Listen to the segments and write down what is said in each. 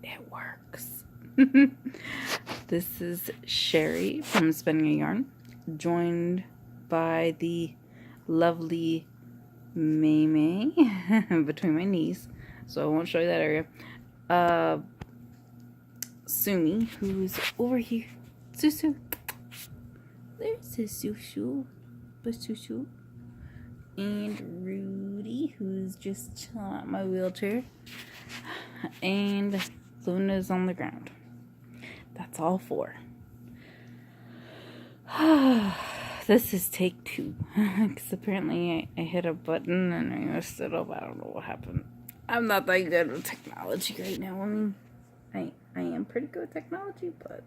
it works. This is Sherry from Spinning a Yarn, joined by the lovely May between my knees, so I won't show you that area. Sumi, who's over here. Susu. There's a Susu. But Susu. And Rudy, who's just chilling out in my wheelchair. And Luna's on the ground. That's all four. This is take 2. Because apparently I hit a button and I messed it up. I don't know what happened. I'm not that good with technology right now. I mean, I am pretty good with technology, but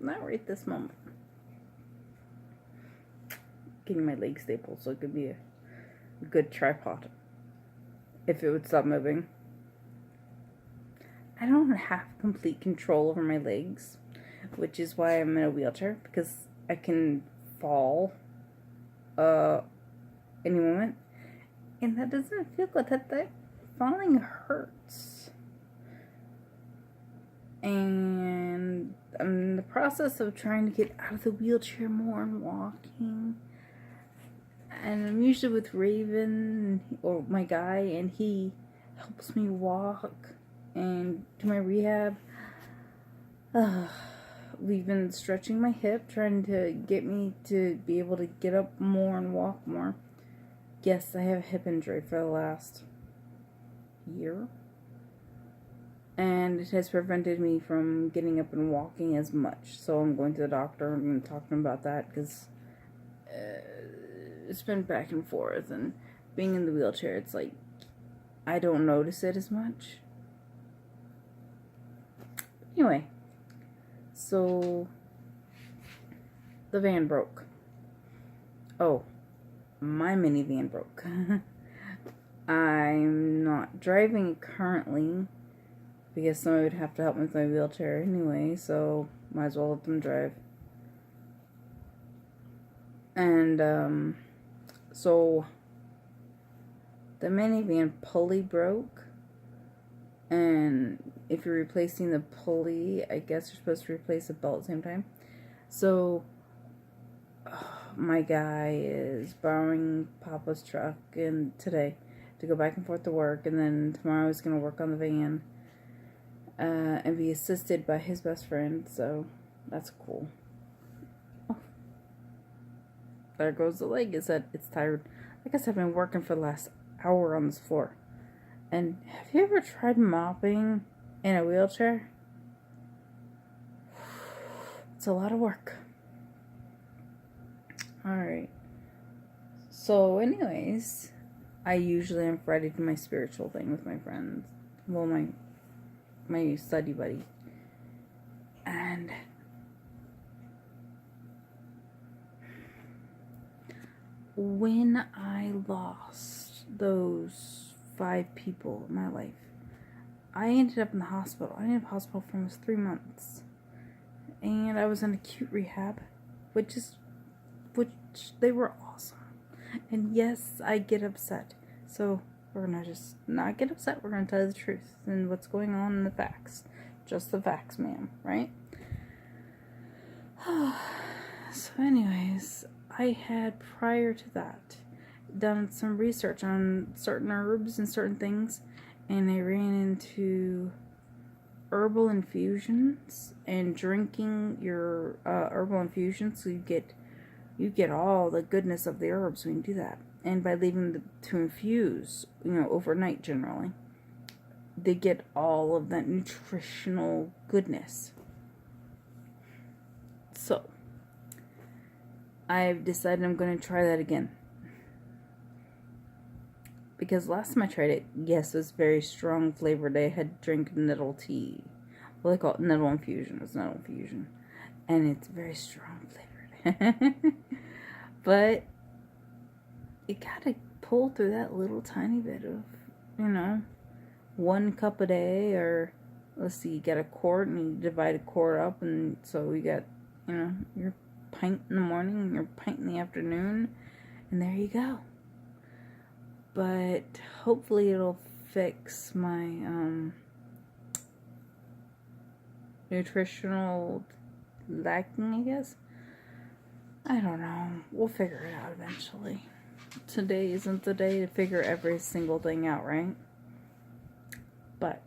not right this moment. Getting my leg stapled so it could be a good tripod. If it would stop moving. I don't have complete control over my legs, which is why I'm in a wheelchair, because I can fall any moment, and that doesn't feel good. That falling hurts, and I'm in the process of trying to get out of the wheelchair more and walking. And I'm usually with Raven, or my guy, and he helps me walk and do my rehab. We've been stretching my hip, trying to get me to be able to get up more and walk more. Yes, I have a hip injury for the last year, and it has prevented me from getting up and walking as much. So I'm going to the doctor and talking about that, because it's been back and forth, and being in the wheelchair, it's like I don't notice it as much. Anyway, so the van broke. Oh, my minivan broke. I'm not driving it currently because somebody would have to help me with my wheelchair anyway, so might as well let them drive. And so the minivan pulley broke, and if you're replacing the pulley, I guess you're supposed to replace the belt at the same time. So my guy is borrowing Papa's truck today to go back and forth to work, and then tomorrow he's going to work on the van and be assisted by his best friend, so that's cool. Oh, there goes the leg. It's tired. I guess I've been working for the last hour on this floor. And have you ever tried mopping in a wheelchair? It's a lot of work. Alright. So anyways, I usually am Friday to my spiritual thing with my friends. Well, my study buddy. And when I lost those 5 people in my life, I ended up in the hospital. I ended up in the hospital for almost 3 months. And I was in acute rehab, which they were awesome. And yes, I get upset. So we're gonna just not get upset. We're gonna tell you the truth and what's going on in the facts. Just the facts, ma'am, right? So anyways, I had prior to that done some research on certain herbs and certain things, and I ran into herbal infusions and drinking your herbal infusions, so you get all the goodness of the herbs when you do that. And by leaving them to infuse, overnight generally, they get all of that nutritional goodness. So I've decided I'm going to try that again. Because last time I tried it, yes, it was very strong flavored. I had drank nettle tea. Well, they call it nettle infusion. It's nettle infusion. And it's very strong flavored. But you gotta pull through that little tiny bit of, 1 cup a day, or let's see, you get a quart and you divide a quart up, and so you got, your pint in the morning and your pint in the afternoon, and there you go. But hopefully it'll fix my nutritional lacking, I guess. I don't know. We'll figure it out eventually. Today isn't the day to figure every single thing out, right? But,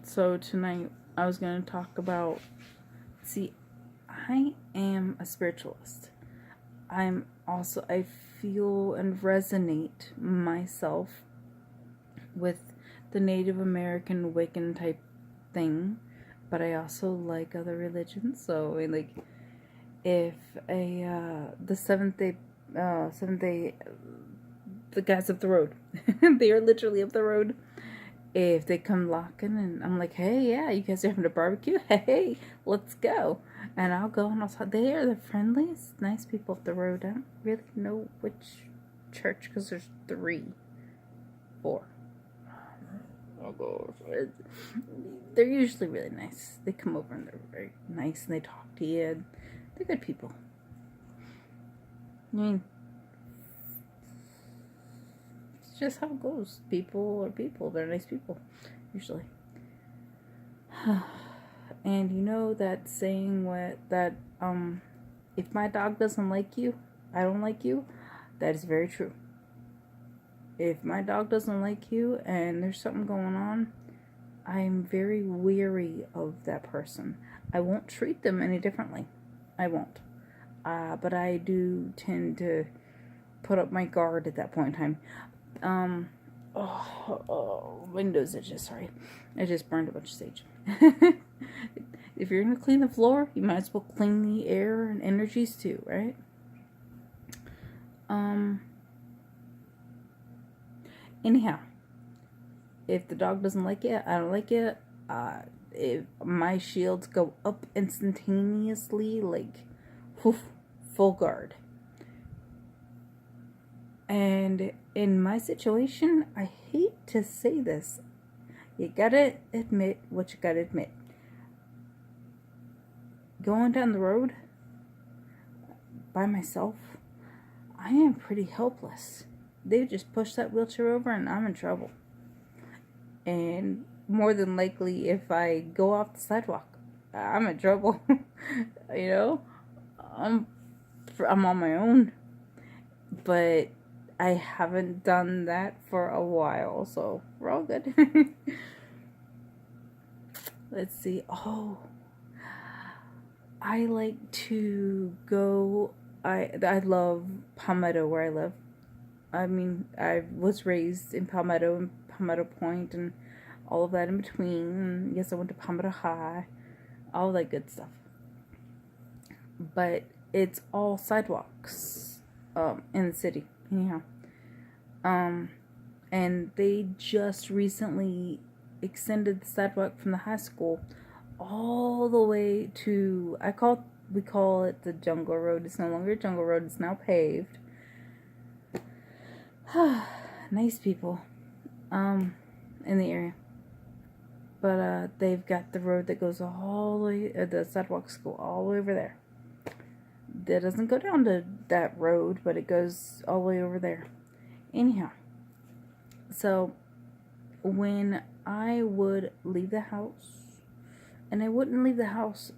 so tonight I was going to talk about, see, I am a spiritualist. I feel and resonate myself with the Native American Wiccan type thing, but I also like other religions. So, I mean, like, if the Seventh Day, the guys up the road, they are literally up the road. If they come locking and I'm like, hey, yeah, you guys are having a barbecue? Hey, let's go. And I'll go and I'll talk. They are the friendliest, nice people up the road. I don't really know which church because there's 4. I'll go over. They're usually really nice. They come over and they're very nice and they talk to you. And they're good people. I mean, it's just how it goes. People are people. They're nice people, usually. And you know that saying if my dog doesn't like you, I don't like you. That is very true. If my dog doesn't like you and there's something going on, I'm very weary of that person. I won't treat them any differently. I won't. But I do tend to put up my guard at that point in time. Windows itches, sorry. I just burned a bunch of sage. If you're going to clean the floor, you might as well clean the air and energies too, right? Anyhow, if the dog doesn't like it, I don't like it. If my shields go up instantaneously, like, full guard. And in my situation, I hate to say this, you gotta admit what you gotta admit. Going down the road by myself, I am pretty helpless. They just push that wheelchair over and I'm in trouble. And more than likely, if I go off the sidewalk, I'm in trouble. You know, I'm on my own. But I haven't done that for a while, so we're all good. Let's see. Oh, I like to go. I love Palmetto where I live. I mean, I was raised in Palmetto and Palmetto Point and all of that in between. Yes, I went to Palmetto High, all that good stuff. But it's all sidewalks in the city, anyhow. And they just recently extended the sidewalk from the high school all the way to, we call it the Jungle Road. It's no longer a Jungle Road, it's now paved. Nice people in the area. But they've got the road that goes all the way, the sidewalks go all the way over there. That doesn't go down to that road, but it goes all the way over there. Anyhow, so when I would leave the house, and I wouldn't leave the house,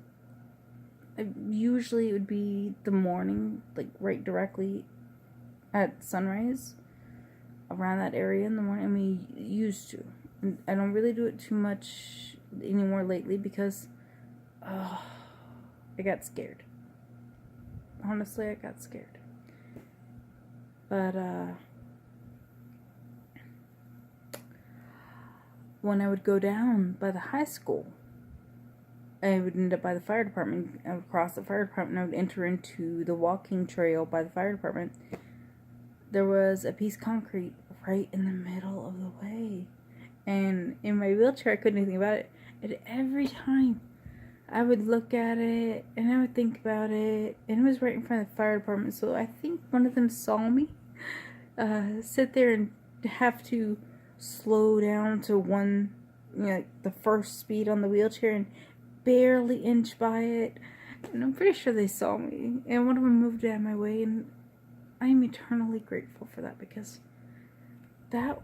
usually it would be the morning, like right directly at sunrise, around that area in the morning. I mean, used to. I don't really do it too much anymore lately because I got scared. Honestly, I got scared. But when I would go down by the high school, I would end up by the fire department. I would cross the fire department. I would enter into the walking trail by the fire department. There was a piece of concrete right in the middle of the way. And in my wheelchair, I couldn't do anything about it. And every time I would look at it and I would think about it, and it was right in front of the fire department. So I think one of them saw me sit there and have to slow down to one, the first speed on the wheelchair and barely inch by it. And I'm pretty sure they saw me. And one of them moved out of my way, and I am eternally grateful for that, because that,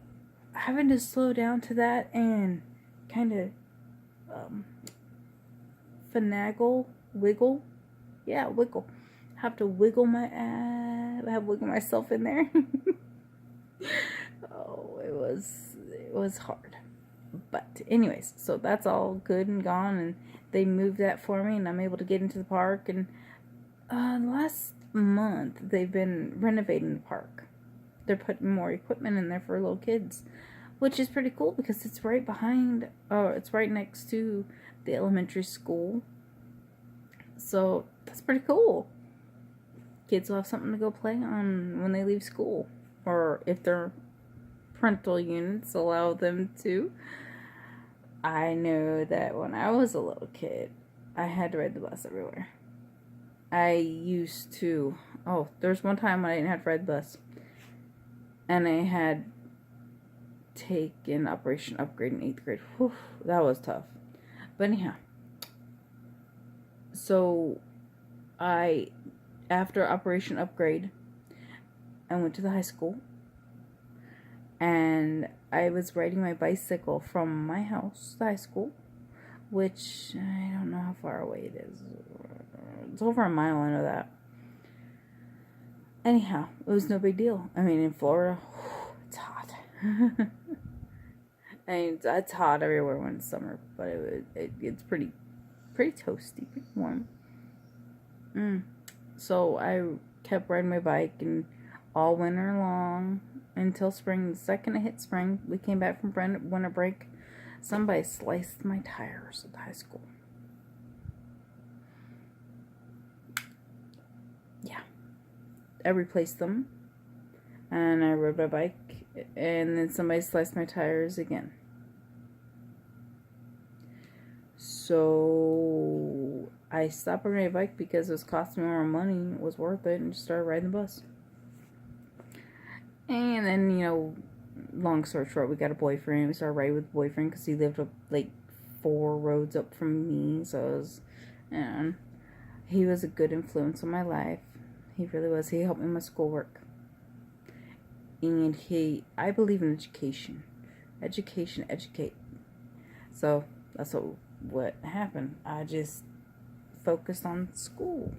having to slow down to that and kind of finagle, wiggle. Yeah, wiggle. Have to wiggle my ass. I have to wiggle myself in there. Oh, it was hard. But anyways, so that's all good and gone, and they moved that for me, and I'm able to get into the park. And last month they've been renovating the park. They're putting more equipment in there for little kids, which is pretty cool because it's right behind, it's right next to the elementary school. So that's pretty cool. Kids will have something to go play on when they leave school, or if their parental units allow them to. I know that when I was a little kid, I had to ride the bus everywhere. I used to. Oh, there's one time when I didn't have to ride the bus, and I had taken Operation Upgrade in 8th grade. Whew, that was tough. But anyhow, so after Operation Upgrade, I went to the high school, and I was riding my bicycle from my house to high school, which I don't know how far away it is. It's over a mile, I know that. Anyhow, it was no big deal. I mean, in Florida, it's hot. I mean, it's hot everywhere when it's summer, but it's pretty toasty, pretty warm. So I kept riding my bike and all winter long until spring. The second it hit spring, we came back from winter break. Somebody sliced my tires at the high school. Yeah. I replaced them, and I rode my bike, and then somebody sliced my tires again. So I stopped riding my bike because it was costing me more money. It was worth it, and just started riding the bus. And then, long story short, we got a boyfriend. We started riding with a boyfriend because he lived up like 4 roads up from me. So he was a good influence on my life. He really was. He helped me with my schoolwork. And I believe in education. Educate. So that's what happened. I just focused on school.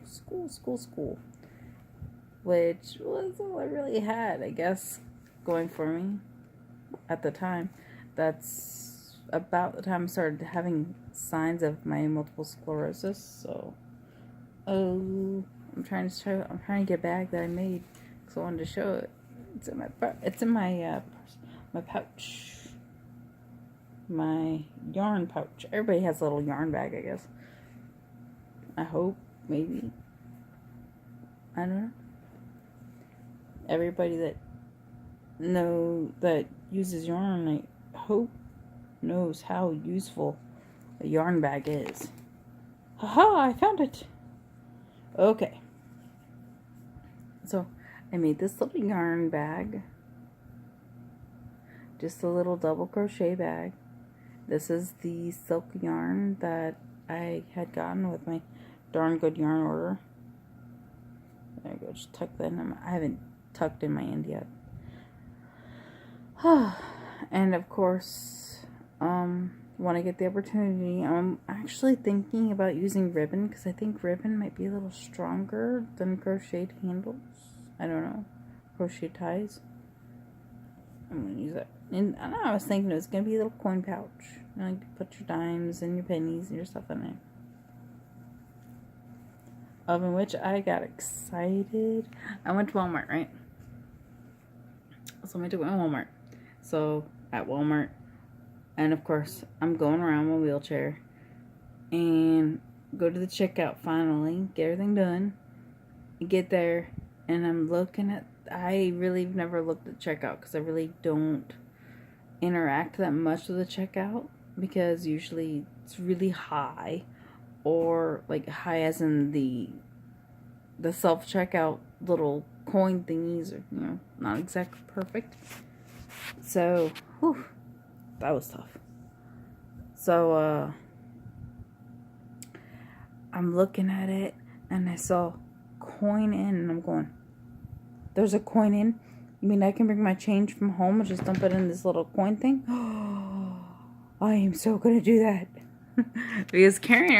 Which was all I really had, I guess, going for me at the time. That's about the time I started having signs of my multiple sclerosis. So, I'm trying to get a bag that I made because I wanted to show it. It's in my purse, my pouch, my yarn pouch. Everybody has a little yarn bag, I guess. I hope, maybe. I don't know. Everybody that uses yarn, I hope, knows how useful a yarn bag is. Haha, I found it. Okay. So, I made this little yarn bag. Just a little double crochet bag. This is the silk yarn that I had gotten with my Darn Good Yarn order. There you go, just tuck that in. I haven't tucked in my end yet. And of course, when I get the opportunity, I'm actually thinking about using ribbon because I think ribbon might be a little stronger than crocheted handles. I don't know. Crochet ties. I'm going to use that. And I don't know, I was thinking it was going to be a little coin pouch. You put your dimes and your pennies and your stuff in there. Of which I got excited. I went to Walmart, right? So I went to Walmart. So at Walmart, and of course, I'm going around my wheelchair and go to the checkout finally, get everything done, get there, and I'm looking at, I really have never looked at checkout because I really don't interact that much with the checkout because usually it's really high, or like high as in the self-checkout little coin thingies are, not exactly perfect. So, that was tough. So, I'm looking at it, and I saw coin in, and I'm going, there's a coin in? You mean I can bring my change from home and just dump it in this little coin thing? I am so gonna do that. Because carrying